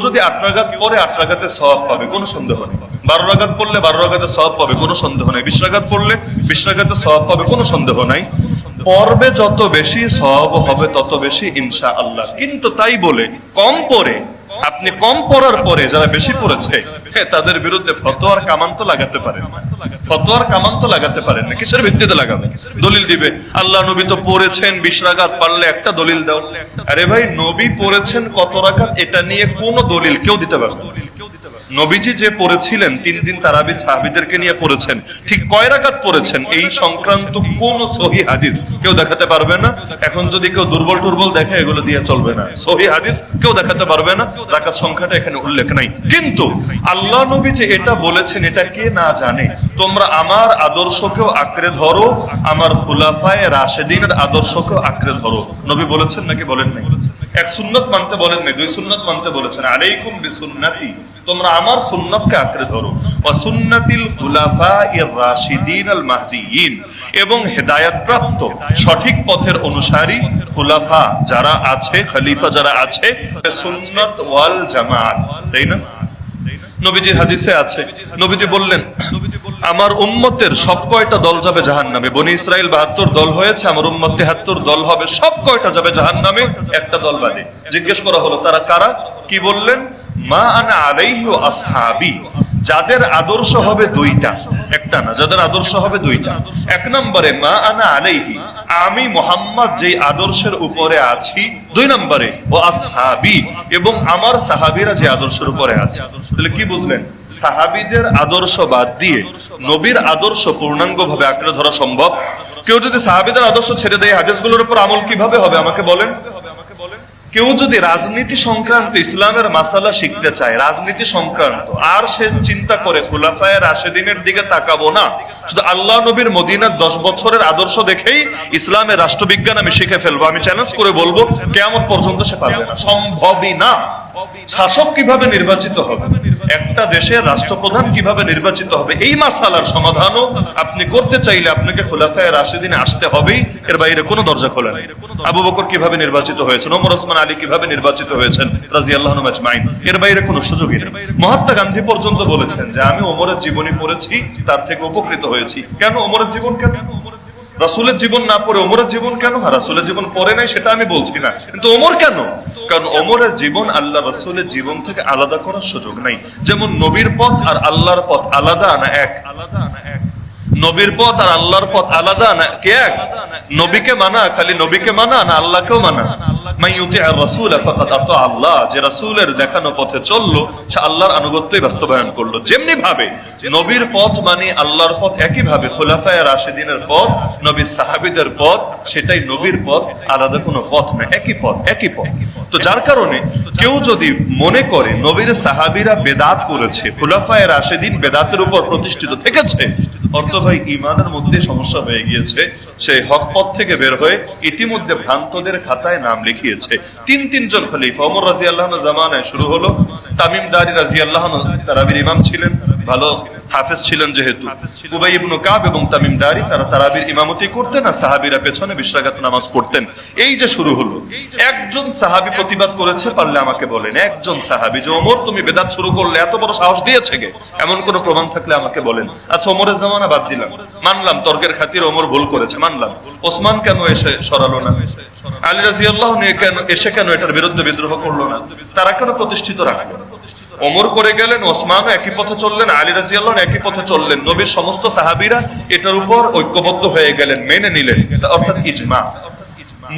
যদি 8 রাকাত পড়ে 8 রাকাতে সওয়াব পাবে, কোনো সন্দেহ নেই। 12 রাকাত পড়লে 12 রাকাতে সওয়াব পাবে, কোনো সন্দেহ নেই। 20 রাকাত পড়লে 20 রাকাতে সওয়াব পাবে, কোনো সন্দেহ নাই। পড়বে যত বেশি সওয়াব হবে তত বেশি ইনশাআল্লাহ। কিন্তু তাই বলে কম পড়ে, আপনি কম পড়ার পরে যারা বেশি পড়েছে তাদের বিরুদ্ধে ফতোয়ার কামান তো লাগাতে পারেন, ফতোয়ার কামান তো লাগাতে পারেন না। কিসের ভিত্তিতে লাগাবেন? দলিল দিবে, আল্লাহ নবী তো পড়েছেন 20 রাকাত, পারলে একটা দলিল দাও। আরে ভাই, নবী পড়েছেন কত রাকাত এটা নিয়ে কোনো দলিল কেউ দিতে পারবে না। নবীজি যে পড়েছিলেন 3 দিন তারাবি সাহাবীদেরকে নিয়ে পড়েছেন, ঠিক কয় রাকাত পড়েছেন এই সংক্রান্ত কোন সহিহ হাদিস কেউ দেখাতে পারবে না। এখন যদি কেউ দুর্বল টুর্বল দেখে, এগুলো দিয়ে চলবে না। সহিহ হাদিস কেউ দেখাতে পারবে না, রাকাত সংখ্যাটা এখানে উল্লেখ নাই। কিন্তু আল্লাহ নবী যে এটা বলেছেন এটা কে না জানে? তোমরা আমার আদর্শকেও আঁকড়ে ধরো, আমার খুলাফায়ে রাশেদিনের আদর্শকেও আঁকড়ে ধরো। নবী বলেছেন নাকি বলেন নাই? এক সুন্নাত মানতে বলেন নাই, 2 সুন্নাত মানতে বলেছেন। আলাইকুম বিসুন্নতি, তোমরা আমার সুন্নাতকে আঁকড়ে ধরো, ওয়া সুন্নাতিল খুলাফায়ে রাশিদিন আল মাহদিয়িন, এবং হেদায়েত প্রাপ্ত সঠিক পথের অনুসারী খুলাফা যারা আছে, খলিফা যারা আছে, সুন্নাত ওয়াল জামাত। তাই না? নবীজির হাদিসে আছে, নবীজি বললেন আমার উম্মতের সব কয়টা দল যাবে জাহান্নামে। বনি ইসরাইল 72 দল হয়েছে, আমার উম্মত 73 দল হবে, সব কয়টা যাবে জাহান্নামে, একটা দল বাদে। জিজ্ঞেস করা হলো তারা কারা? কি বললেন? মা আনা আলাইহি ওয়া আসহাবি, যাদের আদর্শ হবে 2টা, একটা না, যাদের আদর্শ হবে 2টা। 1 নম্বরে মা আনা আলাইহি, আমি মুহাম্মদ যে আদর্শের উপরে আছি। 2 নম্বরে ও আসহাবি, এবং আমার সাহাবীরা যে আদর্শের উপরে আছে। তাহলে কি বুঝলেন? সাহাবীদের আদর্শ বাদ দিয়ে নবীর আদর্শ পূর্ণাঙ্গভাবে আঁকড়ে ধরা সম্ভব? কেউ যদি সাহাবীদের আদর্শ ছেড়ে দেয়, হাদিসগুলোর উপর আমল কিভাবে হবে আমাকে বলেন? কেউ যদি রাজনীতি সংক্রান্ত ইসলামের মাসালা শিখতে চায়, রাজনীতি সংক্রান্ত, আর সে চিন্তা করে খুলাফায়ে রাশেদিনের দিকে তাকাবো না, শুধু আল্লাহ নবীর মদিনার 10 বছরের আদর্শ দেখেই ইসলামের রাষ্ট্রবিজ্ঞান আমি শিখে ফেলবো, আমি চ্যালেঞ্জ করে বলবো কিয়ামত পর্যন্ত সে পারবে না, সম্ভবই না। শাসক কিভাবে নির্বাচিত হবে, একটা দেশের রাষ্ট্রপ্রধান কিভাবে নির্বাচিত হবে, এই মাসালার সমাধানও আপনি করতে চাইলে আপনাকে খুলাফায়ে রাশিদিনে আসতে হবেই, এর বাইরে কোনো দরজা খোলা নেই। আবু বকর কিভাবে নির্বাচিত হয়েছেন, ওমর ওসমান আলী কিভাবে নির্বাচিত হয়েছেন রাদিয়াল্লাহু আনহুম আজমাইন, এর বাইরে কোনো সুযোগই নেই। মহাত্মা গান্ধী পর্যন্ত বলেছেন যে আমি ওমরের জীবনী পড়েছি, তার থেকে উপকৃত হয়েছি। কেন? ওমরের জীবন কেন? রাসূলের জীবন না পড়ে ওমরের জীবন কেন? রাসূলের জীবন পড়ে নাই সেটা আমি বলছি না, কিন্তু ওমর কেন? কারণ ওমরের জীবন আল্লাহ রাসূলের জীবন থেকে আলাদা করার সুযোগ নাই। যেমন নবীর পথ আর আল্লাহর পথ আলাদা না এক? নবীর পথ আর আল্লাহর পথ আলাদা না কি এক? নবীকে মানা, খালি নবীকে মানা না আল্লাহকেও মানা। মাইয়ুতি'আর রাসূল ফাকাদ আতা আল্লাহ, যে রাসূলের দেখানো পথে চললো সে আল্লাহর আনুগত্যই বাস্তবায়ন করলো। যেমনি ভাবে নবীর পথ মানে আল্লাহর পথ, একই ভাবে খুলাফায়ে রাশিদিনের পথ, নবীর সাহাবীদের পথ, সেটাই নবীর পথ, আলাদা কোনো পথ না, একই পথ, একই পথ। তো যার কারণে কেউ যদি মনে করে নবীর সাহাবীরা বেদাত করেছে, খুলাফায়ে রাশিদিন বেদাতের উপর প্রতিষ্ঠিত থেকেছে, অর্থ ভাই ঈমানের মধ্যে সমস্যা হয়ে গিয়েছে। সেই হক পথ থেকে বের হয়ে ইতিমধ্যে ভ্রান্তদের খাতায় নাম লিখিয়েছে। 3 জন খলিফা, ওমর রাদিয়াল্লাহু আনহু জামানায় শুরু হলো। তামিম দারি রাদিয়াল্লাহু আনহু তারাবির ইমাম ছিলেন, ভালো হাফেজ ছিলেন যেহেতু। উবাই ইবনে কাব এবং তামিম দারি তারা তারাবির ইমামতি করতেন, আর সাহাবীরা পেছনে 20 রাকাত নামাজ পড়তেন। এই যে শুরু হলো, একজন সাহাবী প্রতিবাদ করেছে, পারলে আমাকে বলেন একজন সাহাবী যে ওমর তুমি বেদাত শুরু করলে, এত বড় সাহস দিয়েছে গে, এমন কোন প্রমাণ থাকলে আমাকে বলেন। আচ্ছা, ওমরের জামানা বাদ দিলাম, মানলাম তর্কের খাতিরে ওমর ভুল করেছে, মানলাম। ওসমান কেন এসে সরালো না? আলী রাদিয়াল্লাহু আনহু কেন এসে কেন এটার বিরুদ্ধে বিদ্রোহ করলো না? তারা কেন প্রতিষ্ঠিত রাখলো? ওমর করে গেলেন, ওসমানও একই পথে চললেন, আলী রাদিয়াল্লাহু আনহু একই পথে চললেন। নবীর সমস্ত সাহাবীরা এটার উপর ঐক্যবদ্ধ হয়ে গেলেন, মেনে নিলেন, অর্থাৎ ইজমা।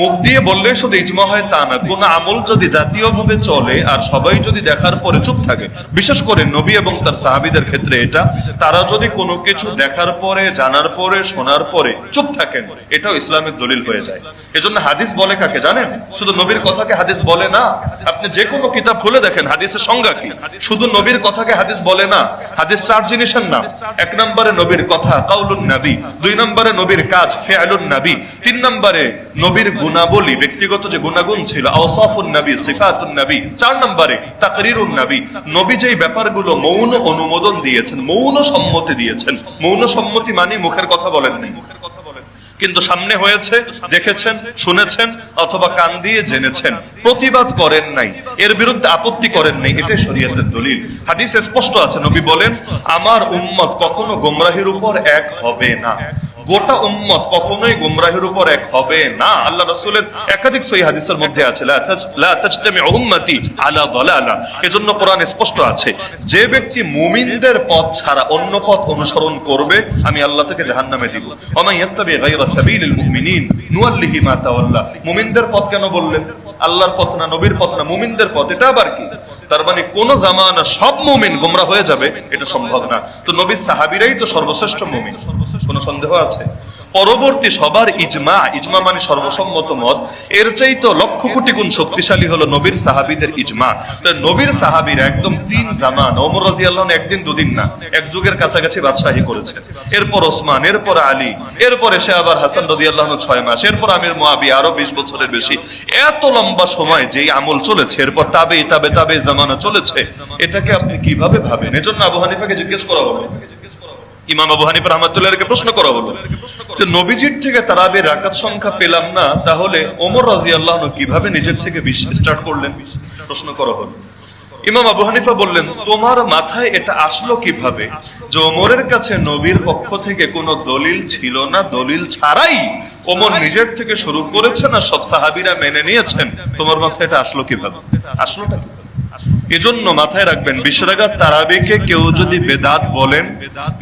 মুখ দিয়ে বললে শুধু ইজমা হয় তা না, কোন আমল যদি জাতীয়ভাবে চলে আর সবাই যদি দেখার পরে চুপ থাকে, বিশেষ করে নবী এবং তার সাহাবীদের ক্ষেত্রে এটা, তারা যদি কোনো কিছু দেখার পরে, জানার পরে, শোনার পরে চুপ থাকেন, এটাও ইসলামের দলিল হয়ে যায়। এজন্য হাদিস বলে কাকে জানেন? শুধু নবীর কথাকে হাদিস বলে না। আপনি যে কোনো কিতাব খুলে দেখেন হাদিসের সংজ্ঞা কি, শুধু নবীর কথাকে হাদিস বলে না। হাদিস 4 জিনিসের নাম। 1 নম্বরে নবীর কথা, কাউলুন নবী। 2 নম্বরে নবীর কাজ, ফিআলুন নবী। 3 নম্বরে নবীর গুণাবলী, ব্যক্তিগত যে গুণাগুণ ছিল, আওসাফুন নবী, সিফাতুন নবী। 4 নম্বরে তাকরিরুন নবী, নবী যেই ব্যাপারগুলো মৌন অনুমোদন দিয়েছেন, মৌন সম্মতি দিয়েছেন। মৌন সম্মতি মানে মুখের কথা বলেন নাই, কিন্তু সামনে হয়েছে, দেখেছেন, শুনেছেন, অথবা কান দিয়ে জেনেছেন, প্রতিবাদ করেন নাই, এর বিরুদ্ধে আপত্তি করেন নাই, এটাই শরীয়তের দলিল। হাদিসে স্পষ্ট আছে, নবী বলেন আমার উম্মত কখনো গোমরাহির উপর এক হবে না। গোটা উম্মত কখনোই গুমরাহির উপর এক হবে না। আল্লাহ রাসূলের একাধিক সহিহ হাদিসের মধ্যে আছে লা তাজতামিউ উম্মতি আলা দালালা। এজন্য কোরআনে স্পষ্ট আছে, যে ব্যক্তি মুমিনদের পথ ছাড়া অন্য পথ অনুসরণ করবে আমি আল্লাহ তাকে জাহান্নামে দিব। ওয়া মান ইয়াত্তাবি গায়রা সাবিলিল মুমিনিন নুওয়াল্লিহি মা তাওয়াল্লা। মুমিনদের পথ কেন বললেন? আল্লাহর পথ না, নবীর পথ না, মুমিনদের পথ। এটা আবার কি? তার মানে কোন জামানা সব মুমিন গোমরাহ হয়ে যাবে এটা সম্ভব না। তো নবীর সাহাবীরাই তো সর্বশ্রেষ্ঠ মুমিন, কোনো সন্দেহ আছে? পরবর্তী সবার ইজমা, ইজমা মানে সর্বসম্মত মত, এর চাইতে লক্ষ কোটি গুণ শক্তিশালী হলো নবীর সাহাবীদের ইজমা। নবীর সাহাবীরা একদম তিন জামান, ওমর রাদিয়াল্লাহু আনহু একদিন দুদিন না, এক যুগের কাছাকাছি বাদশাহী করেছে। এরপর ওসমান, এরপর আলী, এরপরে সে আবার হাসান রাদিয়াল্লাহু আনহু 6 মাস, এরপর আমির মুয়াবিয়া আরো 20 বছরের বেশি। এত লম্বা সময় যেই আমল চলেছে, এরপর তাবে জামানা চলেছে, এটাকে আপনি কিভাবে ভাবেন? এজন্য আবু হানিফাকে জিজ্ঞেস করা হলো, ইমাম আবু হানিফা রাহমাতুল্লাহকে প্রশ্ন করা হলো যে নবীজির থেকে তারাবির রাকাত সংখ্যা পেলাম না, তাহলে ওমর রাদিয়াল্লাহু আনহু কিভাবে নিজের থেকে 20 স্টার্ট করলেন? প্রশ্ন করা হলো। ইমাম আবু হানিফা বললেন, তোমার মাথায় এটা আসলো কিভাবে যে ওমরের কাছে নবীর পক্ষ থেকে কোনো দলিল ছিল না, দলিল ছাড়াই ওমর নিজের থেকে শুরু করেছেন আর সব সাহাবীরা মেনে নিয়েছেন? তোমার মাথায় এটা আসলো কিভাবে? আসলোটা কি? এজন্য মাথায় রাখবেন, 20 রাকাত তারাবিকে কেউ যদি বেদাত বলেন,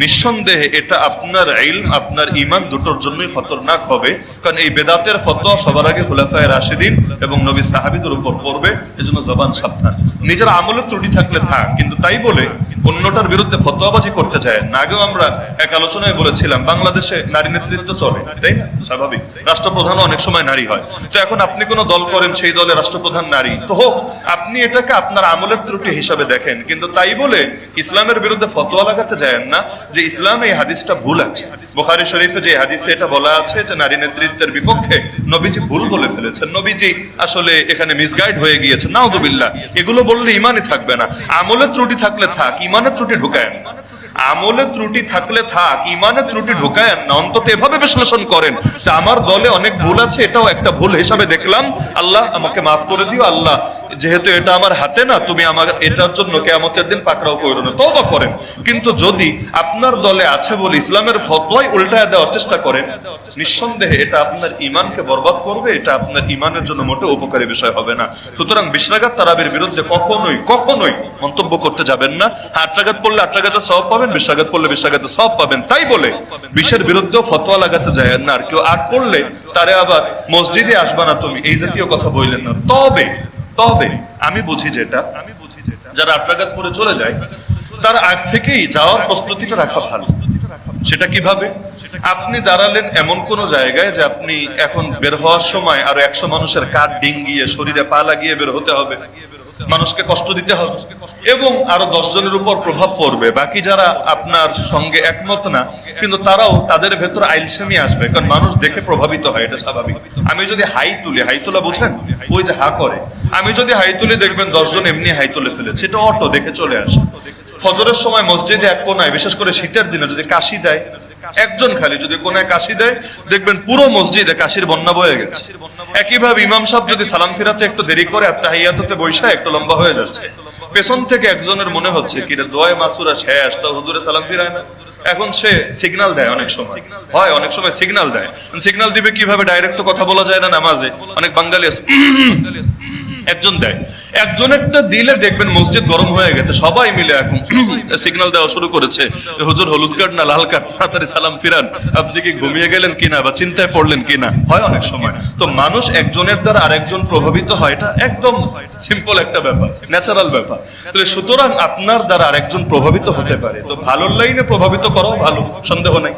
নিঃসন্দেহে এটা আপনার ইলম, আপনার ঈমান দুটোর জন্যই খতরনাক হবে। কারণ এই বেদাতের ফতোয়া সবার আগে খুলাফায়ে রাশিদিন এবং নবী সাহাবীদের উপর পড়বে। এজন্য জবান সাবধান। নিজের আমলের ত্রুটি থাকলে থাক, কিন্তু তাই বলে অন্যটার বিরুদ্ধে ফতোয়াবাজি করতে চায় না। আগেও আমরা এক আলোচনায় বলেছিলাম, বাংলাদেশে নারী নেতৃত্ব চলে, তাই না? স্বাভাবিক, রাষ্ট্রপ্রধানও অনেক সময় নারী হয়। তো এখন আপনি কোন দল করেন, সেই দলের রাষ্ট্রপ্রধান নারী, তো হোক, আপনি এটাকে আপনার আমলের ত্রুটি হিসাবে দেখেন, কিন্তু তাই বলে ইসলামের বিরুদ্ধে ফতোয়া লাগাতে যায়েন না যে ইসলামে এই হাদিসটা ভুল আছে। বুখারী শরীফে যে হাদিসে এটা বলা আছে যে নারী নেতৃত্বের বিপক্ষে, নবীজি ভুল বলে ফেলেছেন, নবীজি আসলে এখানে মিসগাইড হয়ে গিয়েছেন, নাউযুবিল্লাহ, এগুলো বললে ইমানই থাকবে না। আমলের ত্রুটি থাকলে থাক, ইমানের ত্রুটি ঢুকায়েন না। আমলের ত্রুটি থাকলে থাক, ইমানের ত্রুটি ঢুকায়েন না। অন্তত এভাবে বিশ্লেষণ করেন যে আমার দলে অনেক ভুল আছে, এটাও একটা ভুল হিসাবে দেখলাম, আল্লাহ আমাকে মাফ করে দিও, আল্লাহ যেহেতু এটা আমার হাতে না, তুমি আমার এটার জন্য কিয়ামতের দিন পাকড়াও করো না, তওবা করেন। কিন্তু যদি আপনার দলে আছে বলে ইসলামের ফতোয়াই উল্টায় দেওয়ার চেষ্টা করেন, নিঃসন্দেহে এটা আপনার ঈমানকে বরবাদ করবে, এটা আপনার ঈমানের জন্য মোটেও উপকারী বিষয় হবে না। সুতরাং 20 রাকাত তারাবির বিরুদ্ধে কখনোই মন্তব্য করতে যাবেন না। 8 রাকাত পড়লে 8 রাকাতের সওয়াব পাবেন, 20 রাকাত পড়লে 20 রাকাতের সওয়াব পাবেন। তাই বলে 20-এর বিরুদ্ধেও ফতোয়া লাগাতে যায়েন না। আর কেউ 8 পড়লে তারে আবার মসজিদে আসবা না তুমি, এই জাতীয় কথা বললেন না। তবে আমি বুঝি যেটা, যারা 8 রাকাত পড়ে চলে যায়, তার আগ থেকেই যাওয়ার প্রস্তুতিটা রাখা ভালো। সেটা কিভাবে? আপনি দাঁড়ালেন এমন কোন জায়গায় যে আপনি এখন বের হওয়ার সময় আরো 100 মানুষের কাঁধ ডিঙ্গিয়ে শরীরে পা লাগিয়ে বের হতে হবে, মানুষকে কষ্ট দিতে হবে, এবং আরো 10 জনের উপর প্রভাব পড়বে। বাকি যারা আপনার সঙ্গে একমত না, কিন্তু তারাও, তাদের ভেতর আইলসেমি আসবে, কারণ মানুষ দেখে প্রভাবিত হয়, এটা স্বাভাবিক। আমি যদি হাই তোলা বুঝেন, ওই যে হা করে, আমি যদি হাই তুলি, দেখবেন 10 জন এমনি হাই তুলে ফেলেছে, এটা অটো দেখে চলে আসে। ফজরের সময় মসজিদে এক কোনায়, বিশেষ করে শীতের দিনে যদি কাশি দেয়, একজন খালি যদি কোনায় কাশি দেয়, দেখবেন পুরো মসজিদে কাশির বন্যা বয়ে গেছে। একইভাবে ইমাম সাহেব যদি সালাম ফিরাতে একটু দেরি করে, তাহিয়াতুতে বৈশা একটু লম্বা হয়ে যাচ্ছে, পেছন থেকে একজনের মনে হচ্ছে কি রে, দোয়া মাসুরা শেষ, তা হুজুরে সালাম ফিরায় না। এখন সে সিগন্যাল দেয়, অনেক সময় সিগন্যাল দেয়। সিগন্যাল দিবে কিভাবে? ডাইরেক্ট তো কথা বলা যায় না নামাজে, অনেক বাঙালি আছে, একজন দেয়, একজনেরটা দিলে দেখবেন মসজিদ গরম হয়ে গেছে, সবাই মিলে এখন সিগন্যাল দেওয়া শুরু করেছে, হুজুর হলুদ কার্ড না লাল কার্ড, তাড়াতাড়ি সালাম ফিরান, আপনি কি ঘুমিয়ে গেলেন কিনা বা চিন্তায় পড়লেন কিনা, হয় অনেক সময়। তো মানুষ একজনের দ্বারা আরেকজন প্রভাবিত হয়, এটা একদম সিম্পল একটা ব্যাপার, ন্যাচারাল ব্যাপার। তাহলে সুতরাং আপনার দ্বারা আরেকজন প্রভাবিত হতে পারে, তো ভালোর লাইনে প্রভাবিত করাও ভালো, সন্দেহ নাই,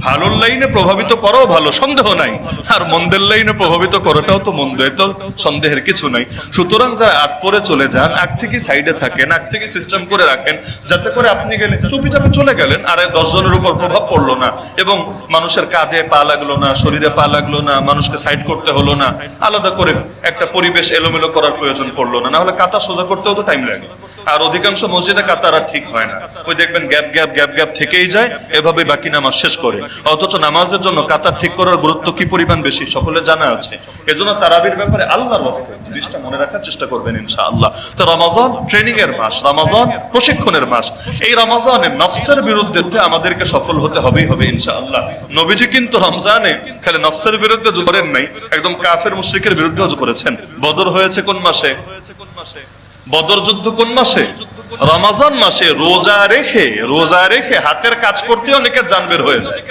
ভালোর লাইনে প্রভাবিত করাও ভালো, সন্দেহ নাই, আর মন্দের লাইনে প্রভাবিত করাটাও তো মন্দ, এত সন্দেহের কিছু নাই। সুতরাং যারা আগ পরে চলে যান, আগ থেকে সাইডে থাকেন, আগ থেকে সিস্টেম করে রাখেন, যাতে করে আপনি গেলে চুপি চাপে চলে গেলেন, আর 10 জনের উপর প্রভাব পড়লো না, এবং মানুষের কাঁধে পা লাগলো না, শরীরে পা লাগলো না, মানুষকে সাইড করতে হলো না, আলাদা করে একটা পরিবেশ এলোমেলো করার প্রয়োজন পড়লো না। না হলে কাতা সোজা করতেও তো টাইম লাগে। আর অধিকাংশ মসজিদে কাতার আর ঠিক হয় না, ওই দেখবেন গ্যাপ গ্যাপ গ্যাপ গ্যাপ থেকেই যায়, এভাবে বাকি নামাজ শেষ করে। অথচ নামাজের জন্য কাতার ঠিক করার গুরুত্ব কি পরিমাণ বেশি সকলে জানা আছে। এজন্য তারাবির ব্যাপারে আল্লাহর ওয়াস্তে জিনিসটা মনে রাখার চেষ্টা করবেন ইনশাআল্লাহ। তো রমাজান ট্রেনিং এর মাস, রমাজান প্রশিক্ষণের মাস। এই রমাজানে নফসের বিরুদ্ধে আমাদেরকে সফল হতে হবেই হবে ইনশাআল্লাহ। নবীজি কিন্তু রমজানে খালি নফসের বিরুদ্ধে যুদ্ধ করেন নাই, একদম কাফের মুশরিকের বিরুদ্ধে যুদ্ধ করেছেন। বদর হয়েছে কোন মাসে? বদর যুদ্ধ কোন মাসে? রমাজান মাসে। রোজা রেখে হাতের কাজ করতে অনেকের জান বের হয়ে যায়।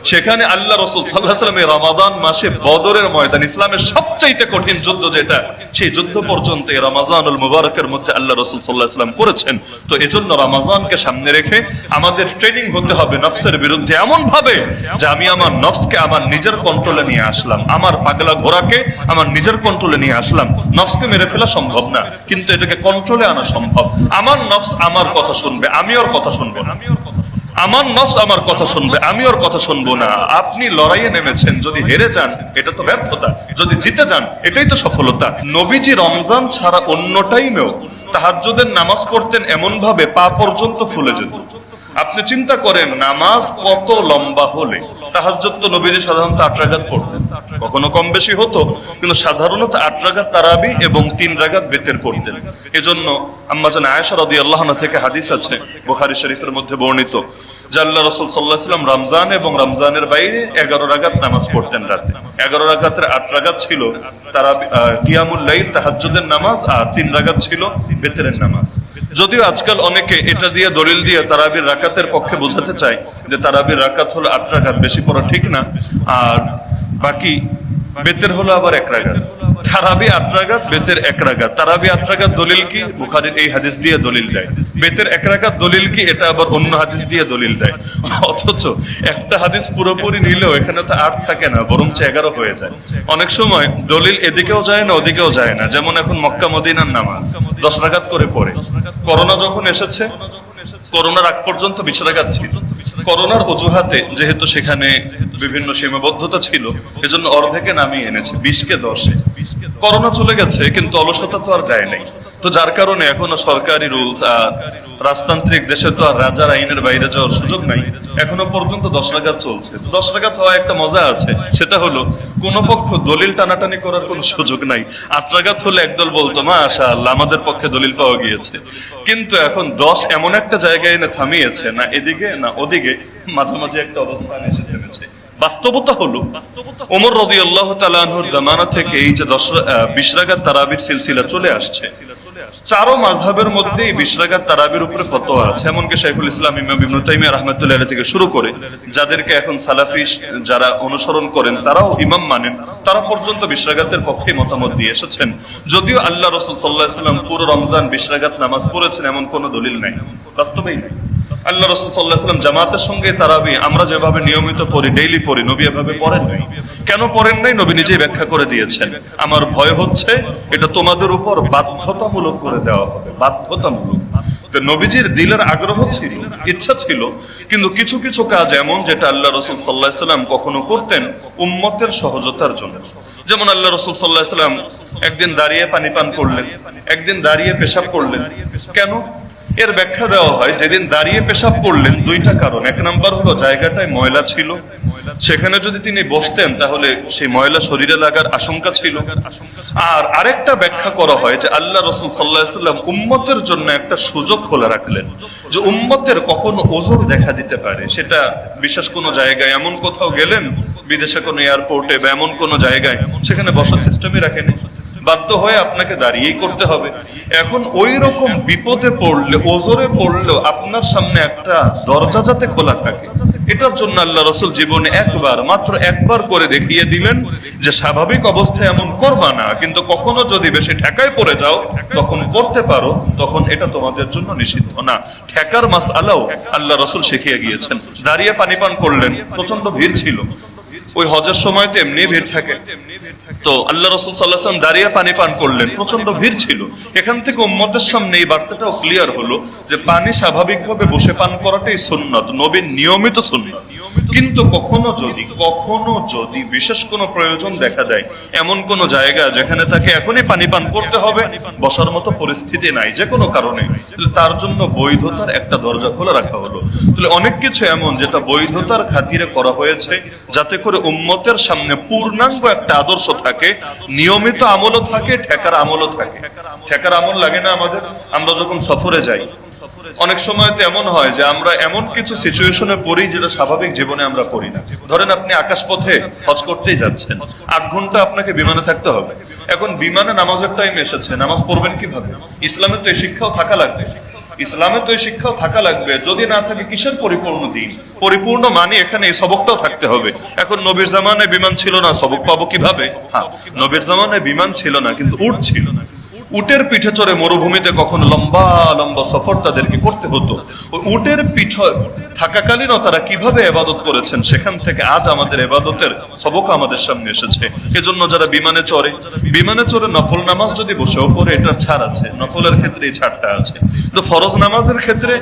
সেখানে আল্লাহ রাসূল সাল্লাল্লাহু আলাইহি ওয়াসাল্লাম রমাদান মাসে বদরের ময়দান, ইসলামের সবচেয়ে কঠিন যুদ্ধ যেটা, সেই যুদ্ধ পর্যন্ত এই রমাজানুল মুবারকের মধ্যে আল্লাহ রাসূল সাল্লাল্লাহু আলাইহি ওয়াসাল্লাম করেছেন। তো এজন্য রমাজানকে সামনে রেখে আমাদের ট্রেনিং হতে হবে নফসের বিরুদ্ধে, এমন ভাবে যে আমি আমার নফসকে আমার নিজের কন্ট্রোলে নিয়ে আসলাম, আমার পাগলা ঘোড়াকে আমার নিজের কন্ট্রোলে নিয়ে আসলাম। নফসকে মেরে ফেলা সম্ভব না, কিন্তু এটাকে কন্ট্রোলে আনা সম্ভব। আমার নফস আমার কথা শুনবে, আমি ওর কথা শুনবো না। আমার নফস আমার কথা শুনবে, আমি ওর কথা শুনবো না। আপনি লড়াইয়ে নেমেছেন, যদি হেরে যান এটা তো ব্যর্থতা, যদি জিতে যান এটাই তো সফলতা। নবীজি রমজান ছাড়া অন্য টাইমেও তাহাজ্জুদের নামাজ পড়তেন এমন ভাবে পা পর্যন্ত ফুলে যেত। আপনি চিন্তা করেন নামাজ কত লম্বা হলে, তাহাজ্জুদ তো নবীজি সাধারণত 8 রাকাত পড়তেন, কখনো কম বেশি হতো, কিন্তু সাধারণত 8 রাকাত তারাবি এবং 3 রাকাত বেতের পড়তেন। এজন্য আম্মা জান আয়েশা রাদিয়াল্লাহু আনহা থেকে হাদিস আছে বুখারী শরীফের মধ্যে বর্ণিত, যে আল্লাহ রাসূল সাল্লাল্লাহু আলাইহি ওয়াসাল্লাম রমজান এবং রমজানের বাইরে 11 রাকাত নামাজ পড়তেন রাতে। 11 রাকাতের 8 রাকাত ছিল তারাবি কিয়ামুল লাইল তাহাজ্জুদের নামাজ, আর 3 রাকাত ছিল বেতের নামাজ। যদিও আজকাল অনেকে এটা দিয়ে দলিল দিয়ে তারাবির রাকাতের পক্ষে বোঝাতে চায় যে তারাবির রাকাত হলো 8 রাকাত, বেশি পড়া ঠিক না, আর বাকি বেতের হলো আবার 1 রাকাত। তারাবি 8 রাকাত, বেতের 1 রাকাত। তারাবি 8 রাকাত দলিল কি? বুখারীর এই হাদিস দিয়ে দলিল দেয়। বেতের 1 রাকাত দলিল কি? এটা আবার অন্য হাদিস দিয়ে দলিল দেয়। অথচ একটা হাদিস পুরোপুরি নিলেও এখানে তো 8 থাকে না, বরং 11 হয়ে যায়। অনেক সময় দলিল এদিকেও যায় না ওদিকেও যায় না। যেমন এখন মক্কা মদিনার নামাজ 10 রাকাত করে পড়ে। করোনা যখন এসেছে, করোনার আগ পর্যন্ত 20 রাকাত ছিল। করোনার অজুহাতে যেহেতু সেখানে বিভিন্ন সীমাবদ্ধতা ছিল, এজন্য অর্ধেকে নামিয়ে এনেছে, 20কে 10-এ। করোনা চলে গেছে কিন্তু অলসতা তো আর যায় নাই। তো যার কারণে এখনো সরকারি রুলস আর রাজতান্ত্রিক দেশে তো আর রাজার আইনের বাইরে যাওয়ার সুযোগ নাই। এখনো পর্যন্ত 10 রাকাত চলছে। তো 10 রাকাত হওয়া একটা মজা আছে, সেটা হলো কোন পক্ষ দলিল টানাটানি করার কোনো সুযোগ নাই। 8 রাকাত হলে একদল বলতো মাশাআল্লাহ আমাদের পক্ষে দলিল পাওয়া গিয়েছে, কিন্তু এখন 10 এমন একটা জায়গায় এনে থামিয়েছে, না এদিকে না ওদিকে, মাঝামাঝি একটা অবস্থান এসে থেমেছে। বাস্তবতা হলো ওমর রাদিয়াল্লাহু তাআলা আনহুর জামানা থেকে এই যে 20 রাকাত তারাবির সিলসিলা চলে আসছে। চারো মাযহাবের মধ্যেই 20 রাকাত তারাবির উপরে ফতোয়া আছে। এমনকি শাইখুল ইসলাম ইমাম ইবনে তাইমিয়া রাহমাতুল্লাহ আলাইহি থেকে শুরু করে যাদেরকে এখন সালাফি যারা অনুসরণ করেন তারাও ইমাম মানেন, তারা পর্যন্ত 20 রাকাতের পক্ষে মতামত দিয়ে এসেছেন। যদিও আল্লাহ রাসূল সাল্লাল্লাহু আলাইহি ওয়াসাল্লাম পুরো রমজান 20 রাকাত নামাজ পড়েছেন এমন কোনো দলিল নাই, বাস্তবেই নাই। আল্লাহ রাসূল সাল্লাল্লাহু আলাইহি ওয়াসাল্লাম জামাতের সঙ্গে তারাবি আমরা যেভাবে নিয়মিত পড়ি, ডেইলি পড়ি, নবী এভাবে পড়েন নাই। কেন পড়েন নাই? নবী নিজেই ব্যাখ্যা করে দিয়েছেন, আমার ভয় হচ্ছে এটা তোমাদের উপর বাধ্যতামূলক করে দেওয়া হবে, বাধ্যতামূলক। তো নবীজির দিলের আগ্রহ ছিল, ইচ্ছা ছিল, কিন্তু কিছু কিছু কাজ এমন যেটা আল্লাহ রাসূল সাল্লাল্লাহু আলাইহি ওয়াসাল্লাম কখনো করতেন উম্মতের সহজতার জন্য। যেমন আল্লাহ রাসূল সাল্লাল্লাহু আলাইহি ওয়াসাল্লাম একদিন দাঁড়িয়ে পানি পান করলেন, একদিন দাঁড়িয়ে পেশাব করলেন। কেন? এর ব্যাখ্যা দেওয়া হয় যেদিন দাঁড়িয়ে পেশাব করলেন 2টা কারণ। 1 নাম্বার হলো জায়গাটায় ময়লা ছিল, সেখানে যদি তিনি বসতেন তাহলে সেই ময়লা শরীরে লাগার আশঙ্কা ছিল। আর আরেকটা ব্যাখ্যা করা হয় যে আল্লাহ রাসূল সাল্লাল্লাহু আলাইহি ওয়াসাল্লাম উম্মতের জন্য একটা সুযোগ খোলা রাখলেন, যে উম্মতের কখনো ওযর দেখা দিতে পারে, সেটা বিশেষ কোনো জায়গায়, এমন কোথাও গেলেন বিদেশে কোনো এয়ারপোর্টে বা এমন কোনো জায়গায়, সেখানে বসার সিস্টেমই রাখেনি, বাধ্য হয়ে আপনাকে দাঁড়িয়েই করতে হবে। এখন ওই রকম বিপদে পড়লে, ওজরে পড়লেও আপনার সামনে একটা দরজা যাতে খোলা থাকে, এটার জন্য আল্লাহ রাসূল জীবনে মাত্র একবার করে দেখিয়ে দিলেন যে স্বাভাবিক অবস্থায় এমন করবা না, কিন্তু কখনো যদি বেশি ঠেকায় পড়ে যাও তখন করতে পারো, তখন এটা তোমাদের জন্য নিষিদ্ধ না। ঠেকার মাসআলাও আল্লাহ রাসূল শিখিয়ে গিয়েছেন। দাঁড়িয়ে পানি পান করলেন, প্রচন্ড ভিড় ছিল, ওই হজের সময় তো এমনি ভিড় থাকে। তো আল্লাহ রাসূল সাল্লাল্লাহু আলাইহি ওয়াসাল্লাম দাঁড়িয়ে পানি পান করলেন, প্রচন্ড ভিড় ছিল। এখান থেকে উম্মতের সামনে এই বার্তাটাও ক্লিয়ার হলো যে পানি স্বাভাবিকভাবে বসে পান করাটাই সুন্নাত, নবীর নিয়মিত সুন্নাত। কিন্তু কখনো যদি বিশেষ কোনো প্রয়োজন দেখা দেয়, এমন কোন জায়গা যেখানে তাকে এখনই পানি পান করতে হবে, বসার মতো পরিস্থিতি নাই যে কোনো কারণে, তার জন্য বৈধতার একটা দরজা খোলা রাখা হলো। তাহলে অনেক কিছু এমন যেটা বৈধতার খাতিরে করা হয়েছে, যাতে করে উম্মতের সামনে পূর্ণাঙ্গ একটা আদর্শ থাকে, নিয়মিত আমলও থাকে, ঠেকার আমলও থাকে। ঠেকার আমল লাগে না আমাদের? আমরা যখন সফরে যাই অনেক সময় তো এমন হয় যে আমরা এমন কিছু সিচুয়েশনে পড়ি যেটা স্বাভাবিক জীবনে আমরা পড়ি না। ধরেন আপনি আকাশপথে হজ করতেই যাচ্ছেন, 8 ঘন্টা আপনাকে বিমানে থাকতে হবে। এখন বিমানে নামাজের টাইম এসেছে, নামাজ পড়বেন কিভাবে? ইসলামে তো এই শিক্ষাও থাকা লাগবে। যদি না থাকে কিসের পরিপূর্ণ দিন? পরিপূর্ণ মানে এখানে এই সবকটাও থাকতে হবে। এখন নবীর জামানায় বিমান ছিল না, সবক পাবো কিভাবে? হ্যাঁ, নবীর জামানায় বিমান ছিল না, কিন্তু উট ছিল। উটের পিঠে চড়ে মরুভূমিতে কখনো লম্বা লম্বা সফর তাদেরকে করতে হতো। ওই উটের পিঠে থাকাকালীনও তারা কিভাবে ইবাদত করেছেন, সেখান থেকে আজ আমাদের ইবাদতের সবক আমাদের সামনে এসেছে। এজন্য যারা বিমানে চড়ে নফল নামাজ যদি বসেও পড়ে, এটা ছাড় আছে। নফলের ক্ষেত্রে এই ছাড়টা আছে, কিন্তু ফরজ নামাজের ক্ষেত্রে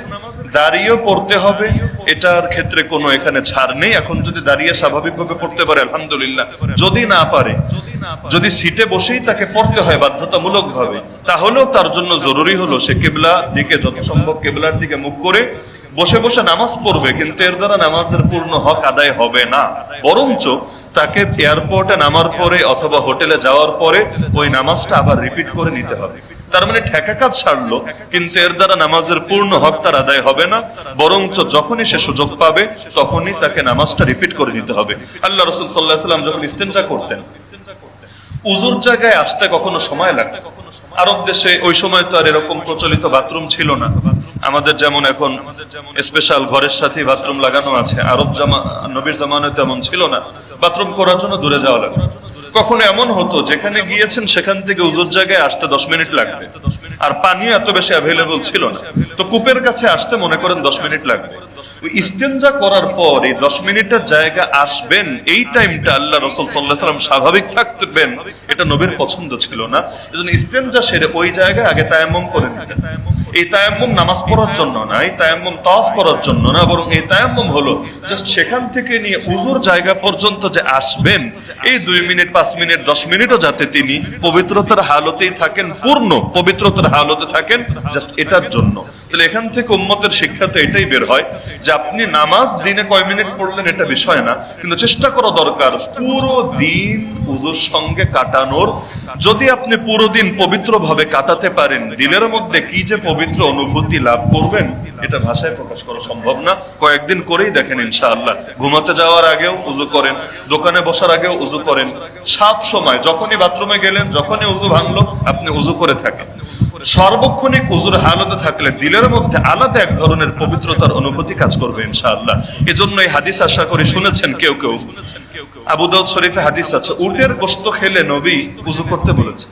দাঁড়িয়েও পড়তে হবে, এটার ক্ষেত্রে কোনো এখানে ছাড় নেই। এখন যদি দাঁড়িয়ে স্বাভাবিকভাবে পড়তে পারে আলহামদুলিল্লাহ, যদি না পারে, যদি সিটে বসেই তাকে পড়তে হয় বাধ্যতামূলক ভাবে, তাহলেও তার জন্য জরুরি হলো সে কিবলা দিকে, যত সম্ভব কিবলার দিকে মুখ করে বসে বসে নামাজ পড়বে। কিন্তু এর দ্বারা নামাজের পূর্ণ হক আদায় হবে না, বরঞ্চ তাকে এয়ারপোর্টে নামার পরে অথবা হোটেলে যাওয়ার পরে ওই নামাজটা আবার রিপিট করে নিতে হবে। তার মানে ঠেকা কাজ ছাড়লো, কিন্তু এর দ্বারা নামাজের পূর্ণ হক তার আদায় হবে না, বরঞ্চ যখনই সে সুযোগ পাবে তখনই তাকে নামাজটা রিপিট করে নিতে হবে। আল্লাহ রাসূল সাল্লাল্লাহু আলাইহি ওয়াসাল্লাম যখন ইস্তেনজা করতেন, উযুর জায়গায় আসতে কখনো সময় লাগতো। আরব দেশে ওই সময় তো আর এরকম প্রচলিত বাথরুম ছিল না, আমাদের যেমন এখন স্পেশাল ঘরের সাথে বাথরুম লাগানো আছে। নবীর জামানায় তেমন ছিল না, বাথরুম করার জন্য দূরে যাওয়া লাগবে। কখনো এমন হতো যেখানে গিয়েছেন সেখান থেকে উযুর জায়গায় আসতে 10 মিনিট লাগবে, আর পানিও এত বেশি অ্যাভেলেবল ছিল না, তো কূপের কাছে আসতে মনে করেন 10 মিনিট লাগবে। ইস্তেনজা করার পর এই 10 মিনিটের জায়গা আসবেন, এই টাইমটা আল্লাহ রাসূল সাল্লাল্লাহু আলাইহি ওয়াসাল্লাম স্বাভাবিক থাকতেন, এটা নবীর পছন্দ ছিল না। এজন্য ইস্তেনজা সেরে ওই জায়গায় আগে তায়াম্মুম করে নিতেন। এই তায়াম্মুম নামাজ পড়ার জন্য না, এই তায়াম্মুম তাওয়াফ করার জন্য না, বরং এই তায়াম্মুম হলো জাস্ট সেখান থেকে নিয়ে উযুর জায়গা পর্যন্ত যে আসবেন, এই 2 মিনিট 5 মিনিট 10 মিনিটও যাতে তিনি পবিত্রতার হালতেই থাকেন, পূর্ণ পবিত্রতার হালতে থাকেন, জাস্ট এটার জন্য। তাহলে এখান থেকে উম্মতের শিক্ষা তো এটাই বের হয় যে আপনি নামাজ দিনে কয় মিনিট পড়লেন এটা বিষয় না, কিন্তু চেষ্টা করা দরকার পুরো দিন উযুর সঙ্গে কাটানোর। যদি আপনি পুরো দিন পবিত্রভাবে কাটাতে পারেন, দিলের মধ্যে কি যে পবিত্র অনুভূতি লাভ করবেন, এটা ভাষায় প্রকাশ করা সম্ভব না। কয়েকদিন করেই দেখেন ইনশাআল্লাহ। ঘুমাতে যাওয়ার আগেও উযু করেন, দোকানে বসার আগেও উযু করেন, সব সময় যখনই বাথরুমে গেলেন, যখনই উযু ভাঙলো, আপনি উযু করে থাকেন। সর্বক্ষণিক উযুর হালতে থাকলে দিলের মধ্যে আলাদা এক ধরনের পবিত্রতার অনুভূতি কাজ করবে ইনশাআল্লাহ। এজন্য এই হাদিস আশা করি শুনেছেন কেউ কেউ। আবু দাউদ শরীফে হাদিস আছে, উটের গোশত খেলে নবী উযু করতে বলেছে।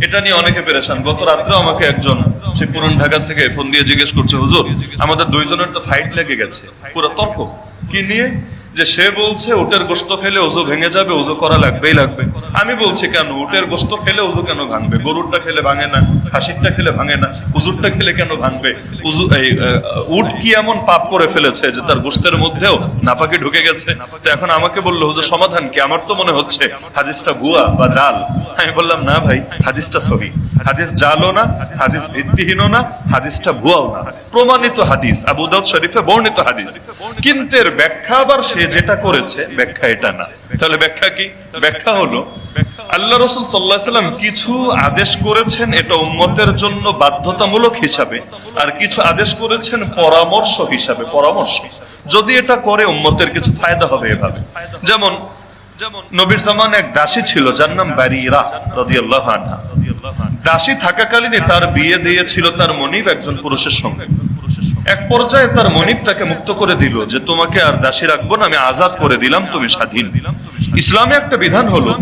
এটা নিয়ে অনেকে পেরেশান। গত রাত্রে আমাকে একজন সে পুরান ঢাকা থেকে ফোন দিয়ে জিজ্ঞেস করছে, হুজুর আমাদের দুইজনের তো ফাইট লেগে গেছে, পুরো তর্ক। কি নিয়ে? যে সে বলছে উটের গোশত খেলে উযু ভেঙে যাবে, উযু করা লাগবেই লাগবে। আমি বলছি কেন উটের গোশত খেলে উযু কেন ভাঙবে? গরুরটা খেলে ভাঙে না, খাসিরটা খেলে ভাঙে না, উযুরটা খেলে কেন ভাঙবে? উট কি এমন পাপ করে ফেলেছে যে তার গোশতের মধ্যেও নাপাকি ঢুকে গেছে? তো এখন আমাকে বললো হুজুর সমাধান কি? আমার তো মনে হচ্ছে হাদিসটা ভুয়া বা জাল। আমি বললাম না ভাই, হাদিসটা সহিহ। হাদিস জালও না, হাদিস ভিত্তিহীনও না, হাদিসটা ভুয়াও না, প্রমাণিত হাদিস, আবু দাউদ শরীফে বর্ণিত হাদিস। কিন্তু এর ব্যাখ্যা আবার সে যেটা করেছে ব্যাখ্যা এটা না। তাহলে ব্যাখ্যা কি? ব্যাখ্যা হলো আল্লাহ রাসূল সাল্লাল্লাহু আলাইহি ওয়াসাল্লাম কিছু আদেশ করেছেন এটা উম্মতের জন্য বাধ্যতামূলক হিসাবে, আর কিছু আদেশ করেছেন পরামর্শ হিসাবে। পরামর্শ যদি এটা করে উম্মতের কিছু ফায়দা হবে এভাবে। যেমন নবীর জামানে এক দাসী ছিল যার নাম বারিরা রাদিয়াল্লাহু আনহা। দাসী থাকাকালীন তার বিয়ে দিয়েছিল তার মনিব একজন পুরুষের সঙ্গে। এক পর্যায়ে তার মনিব তাকে মুক্ত করে দিল যে তোমাকে আর দাসী রাখবো না, আমি আজাদ করে দিলাম, তুমি স্বাধীন। ইসলামে একটা বিধান হলো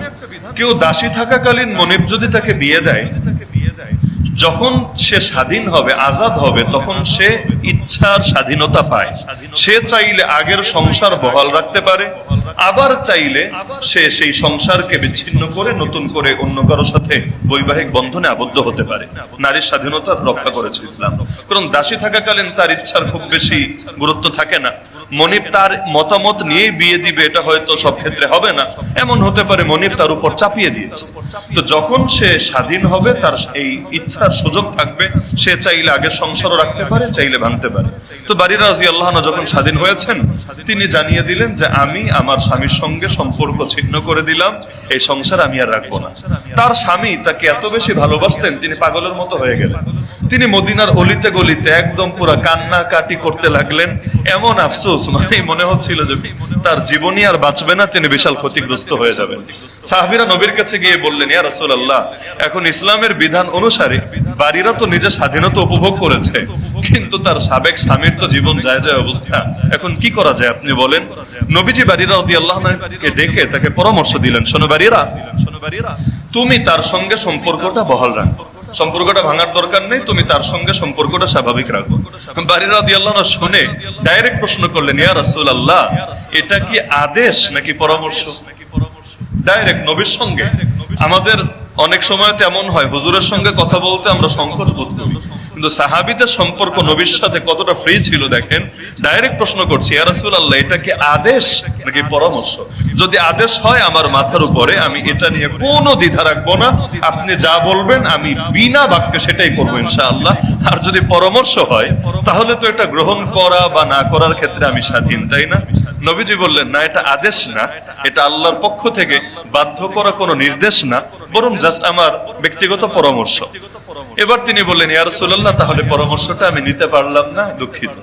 কেউ দাসী থাকাকালীন মনিব যদি তাকে বিয়ে দেয়, যখন সে স্বাধীন হবে, আজাদ হবে, তখন সে ইচ্ছার স্বাধীনতা পায়। সে চাইলে আগের সংসার বহাল রাখতে পারে, আবার চাইলে সে সেই সংসারকে বিচ্ছিন্ন করে নতুন করে অন্য কারোর সাথে বৈবাহিক বন্ধনে আবদ্ধ হতে পারে। নারীর স্বাধীনতা রক্ষা করেছে ইসলাম। কারণ দাসী থাকাকালীন তার ইচ্ছার খুব বেশি গুরুত্ব থাকে না। মনিব তার মতামত নিয়েই বিয়ে দিবে, এটা হয়তো সব ক্ষেত্রে হবে না। এমন হতে পারে মনিব তার উপর চাপিয়ে দিয়েছে। তো যখন সে স্বাধীন হবে, তার এই ইচ্ছার সুযোগ থাকবে, সে চাইলে আগের সংসারও রাখতে পারে, চাইলে ভাঙতে পারে। তো বারিরা রাদিয়াল্লাহু আনহা যখন স্বাধীন হয়েছেন, তিনি জানিয়ে দিলেন যে আমি আমার স্বামীর সঙ্গে সম্পর্ক ছিন্ন করে দিলাম, এই সংসার আমি আর রাখবো না। তার স্বামী তাকে এত বেশি ভালোবাসতেন, তিনি পাগলের মতো হয়ে গেলেন। তিনি মদিনার অলিতে গলিতে একদম পুরো কান্নাকাটি করতে লাগলেন। এমন আফসোস, মানে মনে হচ্ছিল যে তার জীবনই আর বাঁচবে না, তিনি বিশাল ক্ষতিগ্রস্ত হয়ে যাবেন। সাহাবীরা নবীর কাছে গিয়ে বললেন, ইয়া রাসূলুল্লাহ, এখন ইসলামের বিধান অনুসারে বাড়িরা তো নিজের স্বাধীনতা উপভোগ করেছে, কিন্তু তার সাবেক স্বামীর তো জীবন যায় যায় অবস্থা, এখন কি করা যায় আপনি বলেন। নবীজি বারিরা রাদিয়াল্লাহু আনহুকে ডেকে তাকে পরামর্শ দিলেন, শোনো বারিরা, তুমি তার সঙ্গে সম্পর্কটা বহাল রাখো, সম্পর্কটা ভাঙার দরকার নেই, তুমি তার সঙ্গে সম্পর্কটা স্বাভাবিক রাখো। বারিরা রাদিয়াল্লাহু আনহু শুনে ডাইরেক্ট প্রশ্ন করলেন, ইয়া রাসূলুল্লাহ, এটা কি আদেশ নাকি পরামর্শ? ডাইরেক্ট নবীর সঙ্গে। আমাদের অনেক সময় তেমন হয়, হুজুরের সঙ্গে কথা বলতে আমরা সংকোচ বোধ করি, কিন্তু সাহাবীদের সম্পর্ক নবীর সাথে কতটা ফ্রি ছিল দেখেন। ডাইরেক্ট প্রশ্ন করছি, ইয়া রাসূলুল্লাহ, এটা কি আদেশ নাকি পরামর্শ? যদি আদেশ হয় আমার মাথার উপরে, আমি এটা নিয়ে কোনো দ্বিধা রাখবো না, আপনি যা বলবেন আমি বিনা বাক্যে সেটাই করবো ইনশাআল্লাহ। আর যদি পরামর্শ হয়, তাহলে তো এটা গ্রহণ করা বা না করার ক্ষেত্রে আমি স্বাধীন, তাই না? নবীজি বললেন, না, এটা আদেশ না, এটা আল্লাহর পক্ষ থেকে বাধ্য করা কোনো নির্দেশ না, বরং জাস্ট আমার ব্যক্তিগত পরামর্শ। এবার তিনি বললেন, ইয়া রাসূলুল্লাহ, তাহলে পরামর্শটা আমি নিতে পারলাম না, দুঃখিত।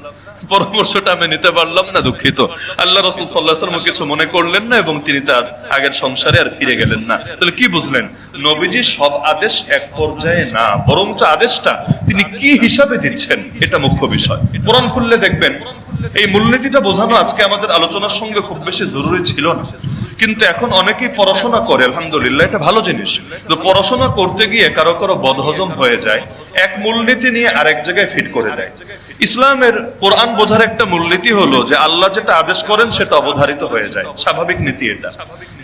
পরামর্শটা আমি নিতে পারলাম না, দুঃখিত। আল্লাহ রাসূল সাল্লাল্লাহু আলাইহি ওয়াসাল্লাম কিছু মনে করলেন না এবং তিনি তার আগের সংসারে আর ফিরে গেলেন না। তাহলে কি বুঝলেন? নবীজি সব আদেশ এক পর্যায়ে না, বরঞ্চ আদেশটা তিনি কি হিসাবে দিচ্ছেন এটা মুখ্য বিষয়। কোরআন খুললে দেখবেন এই মূলনীতিটা বোঝানো আজকে আমাদের আলোচনার সঙ্গে খুব বেশি জরুরি ছিল না, কিন্তু এখন অনেকেই পড়াশোনা করে, আলহামদুলিল্লাহ, এটা ভালো জিনিস। তো পড়াশোনা করতে গিয়ে কারো কারো বদহজম হয়ে যায়, এক মূলনীতি নিয়ে আরেক জায়গায় ফিট করে দেয়। ইসলামের কোরআন বোঝার একটা মূলনীতি হলো যে আল্লাহ যেটা আদেশ করেন সেটা অবধারিত হয়ে যায়, স্বাভাবিক নীতি এটা।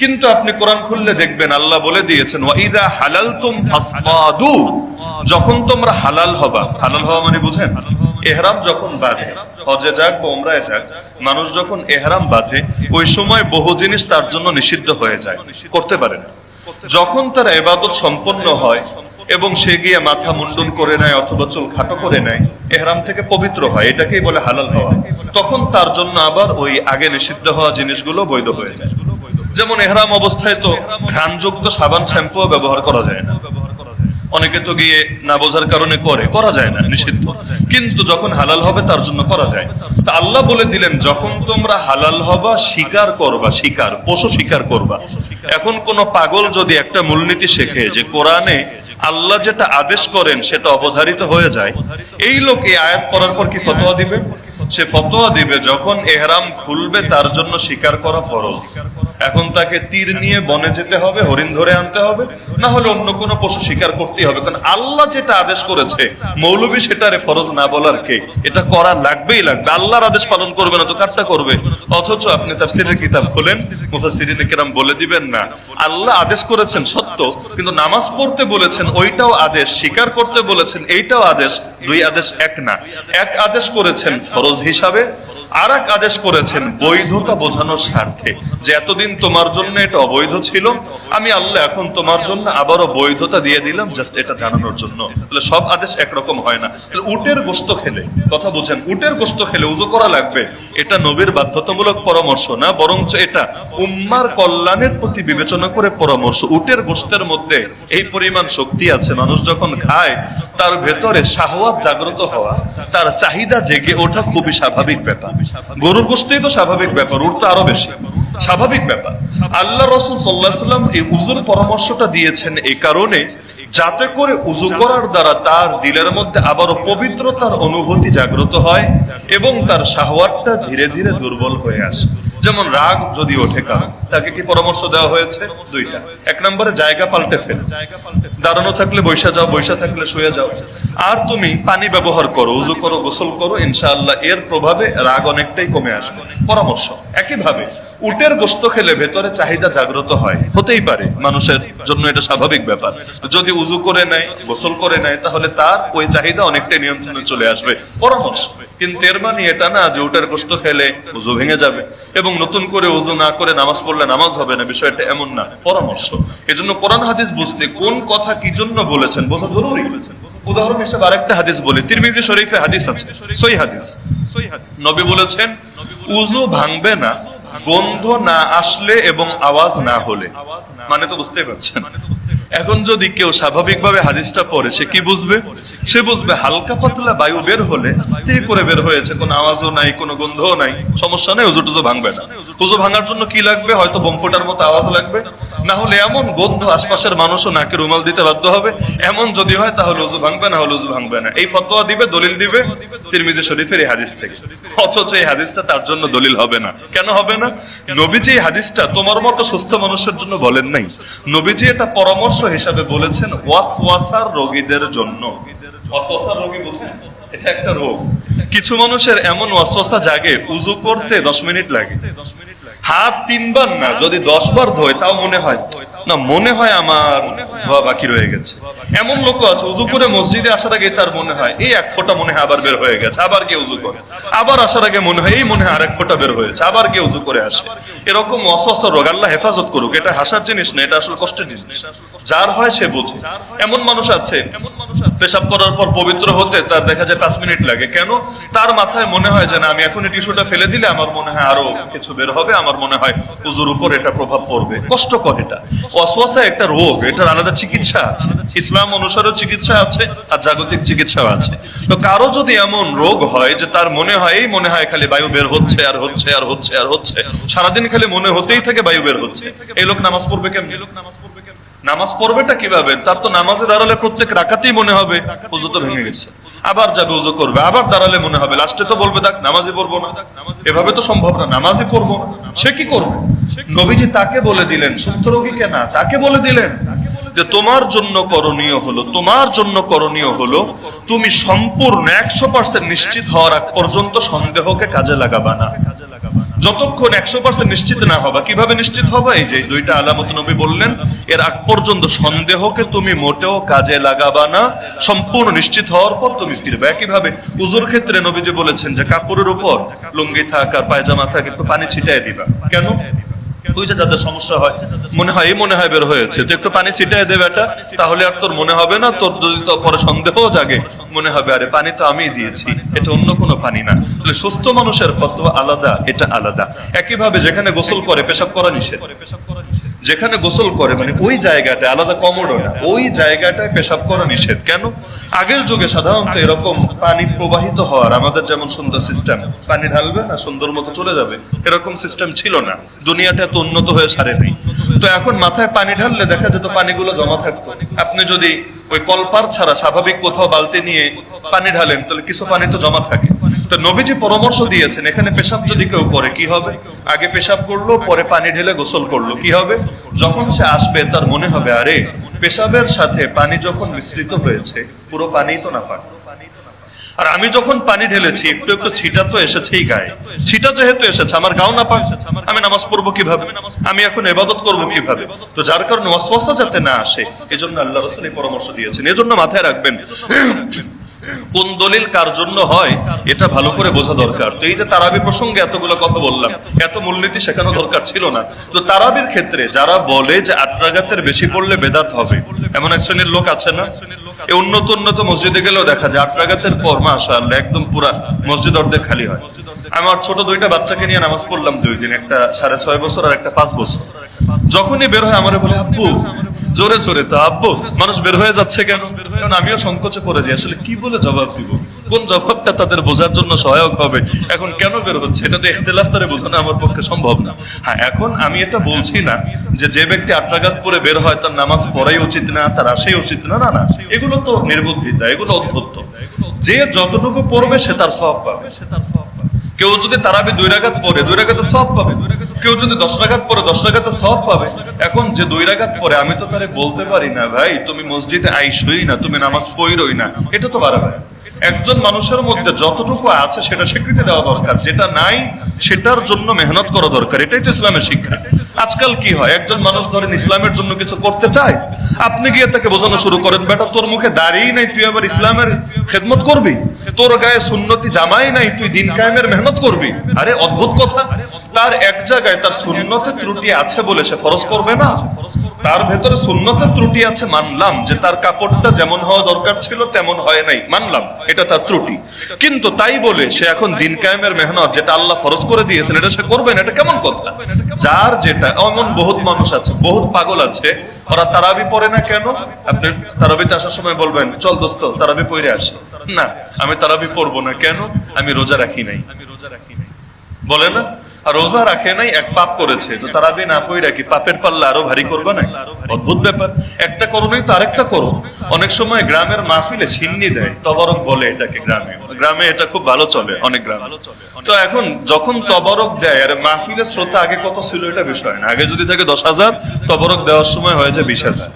কিন্তু আপনি কোরআন খুললে দেখবেন আল্লাহ বলে দিয়েছেন, ওয়াইদা হালালতুম ফাসতাদু, যখন তোমরা হালাল হবা। হালাল হওয়া মানে বুঝেন, ইহরাম যখন বাঁধে, হজে যাক বা উমরায় যাক, মানুষ যখন ইহরাম বাঁধে ওই সময় বহু জিনিস তার জন্য নিষিদ্ধ হয়ে যায়, করতে পারে না। যখন তার ইবাদত সম্পন্ন হয় এবং সে গিয়ে মাথা মুন্ডন করে নেয় অথবা চুল খাটো করে নেয়, ইহরাম থেকে পবিত্র হয়, এটাকেই বলে হালাল হওয়া। তখন তার জন্য আবার ওই আগে নিষিদ্ধ হওয়া জিনিসগুলো বৈধ হয়ে যায়। যেমন ইহরাম অবস্থায় তো ঘ্রাণযুক্ত সাবান শ্যাম্পু ব্যবহার করা যায় না, অনেকে তো গিয়ে না বোঝার কারণে করা যায় না, নিষিদ্ধ। কিন্তু যখন হালাল হবে তার জন্য করা যায়। তা আল্লাহ বলে দিলেন, যখন তোমরা হালাল হবা শিকার করবা, শিকার পশু শিকার করবা। এখন কোন পাগল যদি একটা মূলনীতি শেখে যে কোরআনে আল্লাহ যেটা আদেশ করেন সেটা অবধারিত হয়ে যায়, এই লোক এই আয়াত পড়ার পর কি ফতোয়া দিবে? সে ফতোয়া দিবে যখন ইহরাম খুলবে তার জন্য শিকার করা ফরজ। এখন তাকে তীর নিয়ে বনে যেতে হবে, হরিণ ধরে আনতে হবে, না হলে অন্য কোনো পশু শিকার করতেই হবে। কারণ আল্লাহ যেটা আদেশ করেছে, মৌলবী সেটারে ফরজ না বলার কে? এটা করা লাগবেই লাগবে। আল্লাহর আদেশ পালন করবে না তো কারটা করবে? অথচ আপনি তাফসীরের কিতাব খোলেন, মুফাসসিরিনে কেরাম বলে দিবেন না, আল্লাহ আদেশ করেছেন সত্য, কিন্তু নামাজ পড়তে বলেছেন ওইটাও আদেশ, শিকার করতে বলেছেন এইটাও আদেশ, দুই আদেশ এক না। এক আদেশ করেছেন ফরজ হিসাবে, আর এক আদেশ করেছেন বৈধতা বোঝানোর স্বার্থে, যে এতদিন তোমার জন্য এটা অবৈধ ছিল, আমি আল্লাহ এখন তোমার জন্য আবারও বৈধতা দিয়ে দিলাম, জাস্ট এটা জানানোর জন্য। তাহলে সব আদেশ একরকম হয় না। উটের গোশত খেলে, কথা বুঝেন, উটের গোশত খেলে উযু করা লাগবে, এটা নবীর বাধ্যতামূলক পরামর্শ না, বরঞ্চ এটা উম্মার কল্যাণের প্রতি বিবেচনা করে পরামর্শ। উটের গোশতের মধ্যে এই পরিমাণ শক্তি আছে, মানুষ যখন খায় তার ভেতরে শাহওয়াত জাগ্রত হওয়া, তার চাহিদা জেগে ওঠা খুবই স্বাভাবিক ব্যাপার। গরুর গোশতই তো স্বাভাবিক ব্যাপার, উট তো আরো বেশি স্বাভাবিক ব্যাপার। আল্লাহ রাসূল সাল্লাল্লাহু আলাইহি ওয়াসাল্লাম এই উযুর পরামর্শটা দিয়েছেন এই কারণে, যাতে করে উযু করার দ্বারা তার দিলের মধ্যে আবারও পবিত্রতার অনুভূতি জাগ্রত হয় এবং তার শাহওয়াতটা ধীরে ধীরে দুর্বল হয়ে আসে। যেমন রাগ যদি ওঠে কারো, তাকে কি পরামর্শ দেওয়া হয়েছে? দুইটা। এক নম্বরে জায়গা পাল্টে ফেলে, দাঁড়ানো থাকলে বৈশা যাও, বৈশা থাকলে শুয়ে যাও। আর তুমি পানি ব্যবহার করো, উযু করো, গোসল করো, ইনশাআল্লাহ এর প্রভাবে রাগ অনেকটাই কমে আসবে। পরামর্শ। একইভাবে উটের গোশত খেলে ভেতরে চাহিদা জাগ্রত হয়, হতেই পারে, মানুষের জন্য এটা স্বাভাবিক ব্যাপার। যদি উযু করে নেয়, গোসল করে নেয়, তাহলে তার ওই চাহিদা অনেকটাই নিয়ন্ত্রণে চলে আসবে। পরামর্শ। কিন্তু এর মানে এটা না যে উটের গোশত খেলে উযু ভেঙে যাবে এবং নতুন করে উযু না করে নামাজ পড়লে নামাজ হবে না, বিষয়টা এমন না। পরামর্শ। এজন্য কোরআন হাদিস বুঝতে কোন কথা কি জন্য বলেছেন বোঝা জরুরি। উদাহরণ হিসেবে আরেকটা হাদিস বলি, তিরমিজি শরীফে হাদিস আছে, সহিহ হাদিস। নবী বলেছেন উযু ভাঙবে না গন্ধ না আসলে এবং আওয়াজ না হলে। মানে তো বুঝতেই পারছেন। এখন যদি কেউ স্বাভাবিকভাবে হাদিসটা পড়ে, সে কি বুঝবে? সে বুঝবে হালকা পাতলা বায়ু বের হলে স্থির করে বের হয়েছে, কোনো আওয়াজও নাই, কোনো গন্ধও নাই, সমস্যা নেই, উযু টুজু ভাঙবে না। উযু ভাঙার জন্য কি লাগবে? হয়তো বোম ফোটার মতো আওয়াজ লাগবে, না হলে এমন গন্ধ আশপাশের মানুষও নাকে রুমাল দিতে বাধ্য হবে। এমন যদি হয় তাহলে উযু ভাঙবে, না হলে উযু ভাঙবে না। এই ফতোয়া দিবে, দলিল দিবে তিরমিজি শরীফের এই হাদিস থেকে। অথচ এই হাদিসটা তার জন্য দলিল হবে না। কেন হবে না? নবীজি এই হাদিসটা তোমার মতো সুস্থ মানুষের জন্য বলেন নাই। নবীজি এটা পরামর্শ হিসাবে বলেছেন ওয়াসওয়াসার রোগীদের জন্য। ওয়াসওয়াসার রোগী বুঝেন? এটা একটা রোগ। কিছু মানুষের এমন ওয়াসওয়াসা জাগে, উযু করতে 10 মিনিট লাগে। হাত 3 বার না, যদি 10 বার ধোয় তাও মনে হয় না, মনে হয় আমার ধোয়া বাকি রয়ে গেছে। এমন লোক আছে উযু করে মসজিদে আসার আগে তার মনে হয় এই এক ফোঁটা মনে হয় আবার বের হয়ে গেছে, আবার গিয়ে উযু করে। আবার আসার আগে মনে হয় এই মনে হয় আরেক ফোঁটা বের হয়েছে, আবার গিয়ে উযু করে আসে। এরকম ওয়াসওয়াসা রোগ, আল্লাহ হেফাজত করুক। এটা হাসার জিনিস না, এটা আসলে কষ্টের জিনিস। যার হয় সে বোঝে। এমন মানুষ আছে পেশাব করার পর পবিত্র হতে তার দেখা যায় 5 মিনিট লাগে। কেন? তার মাথায় মনে হয় যে না, আমি এখন এই টিস্যুটা ফেলে দিলে আমার মনে হয় আরো কিছু বের হবে, আমার মনে হয় উযুর উপর এটা প্রভাব পড়বে। কষ্টকর এটা। ওয়াসওয়াসা একটা রোগ, এটার আলাদা চিকিৎসা আছে। ইসলাম অনুসারেও চিকিৎসা আছে আর জাগতিক চিকিৎসাও আছে। তো কারো যদি এমন রোগ হয় যে তার মনে হয় খালি বায়ু বের হচ্ছে আর হচ্ছে আর হচ্ছে আর হচ্ছে, সারাদিন খালি মনে হতেই থাকে বায়ু বের হচ্ছে, এই লোক নামাজ পড়বে কেমনে? নামাজ পড়বেটা কিভাবে? তার তো নামাজে দাঁড়ালে প্রত্যেক রাকাতেই মনে হবে উযু তো ভেঙে গেছে, আবার যাবে উযু করবে, আবার দাঁড়ালে মনে হবে, লাস্টে তো বলবে দেখ নামাজই পড়বো না। এভাবে তো সম্ভব না, নামাজই পড়বো না। সে কি করবে? নবীজি তাকে বলে দিলেন, সুস্থ রোগীকে না, তাকে বলে দিলেন যে তোমার জন্য করণীয় হলো তুমি সম্পূর্ণ 100% নিশ্চিত হওয়ার আগ পর্যন্ত সন্দেহকে কাজে লাগাবা না। যতক্ষণ 100% নিশ্চিত না হবা। কিভাবে নিশ্চিত হবা? এই যে 2টা আলামত নবী বললেন, এর আগ পর্যন্ত সন্দেহকে তুমি মোটেও কাজে লাগাবা না। সম্পূর্ণ নিশ্চিত হওয়ার পর তুমি ফিরবে। একইভাবে উযুর ক্ষেত্রে নবীজি বলেছেন যে কাপড়ের উপর লুঙ্গি থাক আর পায়জামা থাক, একটু পানি ছিটায় দিবা। কেন? ওই যে যাদের সমস্যা হয়, মনে হয় বের হয়েছে, তো একটু পানি ছিটায় দেবে এটা, তাহলে আর তোর মনে হবে না। তোর যদি তো পরে সন্দেহ জাগে, মনে হবে আরে পানি তো আমি দিয়েছি, এটা অন্য কোনো পানি না। তাহলে সুস্থ মানুষের ফতোয়া আলাদা, এটা আলাদা। একইভাবে যেখানে গোসল করে পেশাব করা নিষেধ, যেখানে গোসল করে মানে ওই জায়গাটা আলাদা কমোডো না, ওই জায়গাটায় পেশাব করা নিষেধ। কেন? আগের যুগে সাধারণত এরকম পানি প্রবাহিত হওয়ার আমাদের যেমন সুন্দর সিস্টেম, পানি ঢালবে না সুন্দর মতো চলে যাবে, এরকম সিস্টেম ছিল না। দুনিয়াটা এত উন্নত হয়ে সারে নেই। তো এখন মাথায় পানি ঢাললে দেখা যেত পানিগুলো জমা থাকতো। আপনি যদি ওই কলপার ছাড়া স্বাভাবিক কোথাও বালতি নিয়ে পানি ঢালেন, তাহলে কিছু পানি তো জমা থাকে। তো নবীজি পরামর্শ দিয়েছেন এখানে পেশাব যদি কেউ করে কি হবে? আগে পেশাব করলো, পরে পানি ঢেলে গোসল করলো, কি হবে? যখন সে আসবে তার মনে হবে আরে পেশাবের সাথে পানি যখন মিশ্রিত হয়েছে, পুরো পানি তো না পাক। আর আমি যখন পানি ঢেলেছি একটু একটু ছিটা তো এসেছেই গায়ে, ছিটা যেহেতু এসেছে আমার গাও না পাক, আমি নামাজ পড়বো কিভাবে? আমি এখন ইবাদত করবো কিভাবে? তো যার কারণে ওয়াসওয়াসা যাতে না আসে, এজন্য আল্লাহ রাসূল এই পরামর্শ দিয়েছেন। এজন্য মাথায় রাখবেন কোন দলিল কার জন্য হয় এটা ভালো করে বোঝা দরকার। তো এই যে তারাবি প্রসঙ্গে এতগুলো কথা বললাম, এত মূলনীতি শেখানো দরকার ছিল না। তো তারাবির ক্ষেত্রে যারা বলে যে 8 রাকাতের বেশি পড়লে বেদাত হবে, এমন এক শ্রেণীর লোক আছে না? এই উন্নত মসজিদে গেলেও দেখা যায় 8 রাকাতের পর মাশাআল্লাহ একদম পুরা মসজিদ অর্ধেক খালি হয়। আমার ছোট 2টা বাচ্চাকে নিয়ে নামাজ পড়লাম 2 দিন, একটা 6.5 বছর আর একটা 5 বছর। যখনই বের হয় আমারে বলে আব্বু জোরে জোরে, তো আব্বু মানুষ বের হয়ে যাচ্ছে কেন? কারণ আমিও সংকোচে পড়ে যাই, আসলে কি বলে জবাব দিব, কোন জবাবটা তাদের বোঝার জন্য সহায়ক হবে। এখন কেন বের হচ্ছে এটা তো ইখতিলাফ তারে বোঝানো আমার পক্ষে সম্ভব না। হ্যাঁ, এখন আমি এটা বলছি না যে ব্যক্তি 8 রাকাত পরে বের হয় তার নামাজ পড়াই উচিত না, তার আসাই উচিত না, না, এগুলো তো নির্বুদ্ধিতা, এগুলো অধ্যত্ত। যে যতটুকু পড়বে সে তার সওয়াব পাবে। কেউ যদি তারাবি 2 রাকাত পড়ে 2 রাকাতে সওয়াব পাবে, কেউ যদি 10 রাকাত পড়ে 10 রাকাতে সওয়াব পাবে। এখন যে 2 রাকাত পড়ে আমি তো তারে বলতে পারি না ভাই তুমি মসজিদে আইসই না, তুমি নামাজ পড়ই না, এটা তো বাড়াবে। একজন মানুষের মধ্যে যতটুকু আছে সেটা স্বীকৃতি দেওয়া দরকার, যেটা নাই সেটার জন্য মেহনত করা দরকার। এটাই তো ইসলামের শিক্ষা। আজকাল কি হয়, একজন মানুষ ধরেন ইসলামের জন্য কিছু করতে চায়, আপনি গিয়ে তাকে বোঝানো শুরু করেন, বেটা তোর মুখে দাঁড়িয়ে নাই, তুই আবার ইসলামের খেদমত করবি, তোর গায়ে সুন্নতি জামাই নাই, তুই দিন কায়েমের মেহনত করবি। আরে অদ্ভুত কথা, তার এক জায়গায় তার সুন্নতের ত্রুটি আছে বলে সে ফরজ করবে না? তার ভেতরে সুন্নতের ত্রুটি আছে, মানলাম যে তার কাপড়টা যেমন হওয়া দরকার ছিল তেমন হয় নাই, মানলাম এটা তার ত্রুটি, কিন্তু তাই বলে সে এখন দিন কায়েমের মেহনত যেটা আল্লাহ ফরজ করে দিয়েছেন এটা সে করবে না, এটা কেমন কথা? যার যেটা, এমন বহুত মানুষ আছে, বহুত পাগল আছে, ওরা তারাবি পড়ে না কেন? আপনি তারাবিতে আসার সময় বলবেন চল দোস্ত তারাবি পড়ে আসি, না আমি তারাবি পড়বো না, কেন? আমি রোজা রাখি নাই, বলে না? আর রোজা রাখে নাই, এক পাপ করেছে, তো তারাবি না পড়ে রাখি, পাপের পাল্লা আরো ভারী করবে না? অদ্ভুত ব্যাপার। একটা করো নাই তো আরেকটা করো। অনেক সময় গ্রামের মাহফিলে সিন্নি দেয়, তবরক বলে এটাকে, গ্রামে এটা খুব ভালো চলে অনেক গ্রামে। তো এখন যখন তবরক দেয়, আর মাহফিলের শ্রোতা আগে কত ছিল এটা বিষয় না, আগে যদি থাকে 10,000, তবরক দেওয়ার সময় হয়ে যায় 20,000।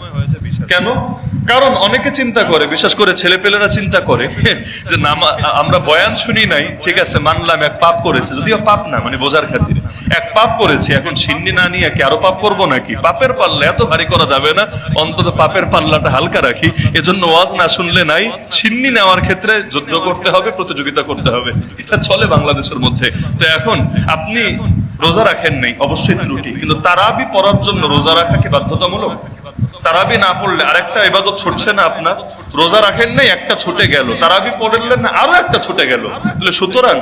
কেন? কারণ অনেকে চিন্তা করে, বিশেষ করে ছেলেপেলেরা চিন্তা করে যে আমরা বয়ান শুনি নাই, ঠিক আছে মানলাম এক পাপ করেছে, যদিও পাপ না, মানে বোঝার খাতিরে এক পাপ করেছি, এখন সিন্নি না নিয়ে কি আরো পাপ করবো নাকি? পাপের পাল্লা এত ভারী করা যাবে না, অন্তত পাপের পাল্লাটা হালকা রাখি। এজন্য ওয়াজ না শুনলে নাই, সিন্নি নেওয়ার ক্ষেত্রে যুদ্ধ করতে হবে, প্রতিযোগিতা করতে হবে, এটা চলে বাংলাদেশের মধ্যে। তো এখন আপনি রোজা রাখেন নাই, অবশ্যই ত্রুটি, কিন্তু তারাবি পড়ার জন্য রোজা রাখা কি বাধ্যতামূলক? তারাবি না পড়লে আরেকটা ইবাদত ছুটছে না আপনার? রোজা রাখেন নাই, একটা ছুটে গেল, তারাবি পড়লেন না, আরো একটা ছুটে গেল। তাহলে সুতরাং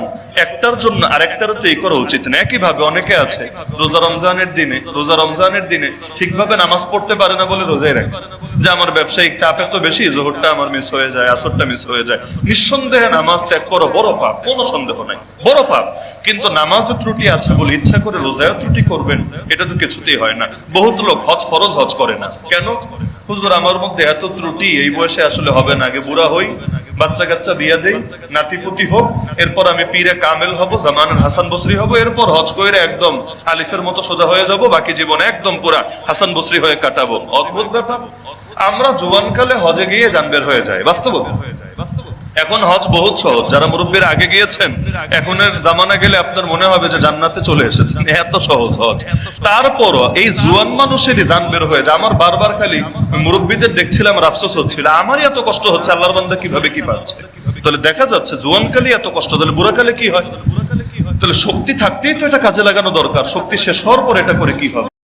একটার জন্য আরেকটারও তো এই করা উচিত না। একইভাবে অনেকে আছে রোজা রমজানের দিনে ঠিকভাবে নামাজ পড়তে পারে না বলে রোজাই রাখে, যে আমার ব্যবসায়িক চাপ এত বেশি, জোহরটা আমার মিস হয়ে যায়, আসরটা মিস হয়ে যায়। নিঃসন্দেহে নামাজ ত্যাগ করো বড় পাপ, কোনো সন্দেহ নাই, বড় পাপ। কিন্তু নামাজে ত্রুটি আছে বলে ইচ্ছা করে রোজায় ত্রুটি করবেন, এটা তো কিছুতেই হয় না। বহুত লোক ফরজ হজ করে না, কেন? হুজুর আমার মধ্যে এত ত্রুটি, এই বয়সে আসলে হবে না, আগে বুড়া হই, বাচ্চা কাচ্চা বিয়া দেই, নাতিপুতি হোক, এরপর আমি পীরে কামেল হব, জামানের হাসান বসরি হব, এরপর হজ করে একদম আলিফের মতো সোজা হয়ে যাব, বাকি জীবন একদম পুরা হাসান বসরি হয়ে কাটাবো। অদ্ভুত ব্যাপার। আমরা জোয়ানকালে হজে গিয়ে জান বের হয়ে যায়, বাস্তব। এখন হজ বহুত সহজ, যারা মুরব্বীর আগে গিয়েছেন, এখনের জামানা গেলে আপনার মনে হবে যে জান্নাতে চলে এসেছেন, এত সহজ হজ। তারপরও এই জুয়ান মানুষেরই জান বের হয়ে যায়। আমার বারবার খালি মুরব্বীদের দেখছিলাম, আফসোস হচ্ছিল, আমারই এত কষ্ট হচ্ছে, আল্লাহর বান্দা কিভাবে কি পাচ্ছে। তাহলে দেখা যাচ্ছে জুয়ানকালে এত কষ্ট, তাহলে বুড়াকালে কি হয়? তাহলে শক্তি থাকতেই তো এটা কাজে লাগানো দরকার, শক্তি শেষ হওয়ার পর এটা করে কি হবে?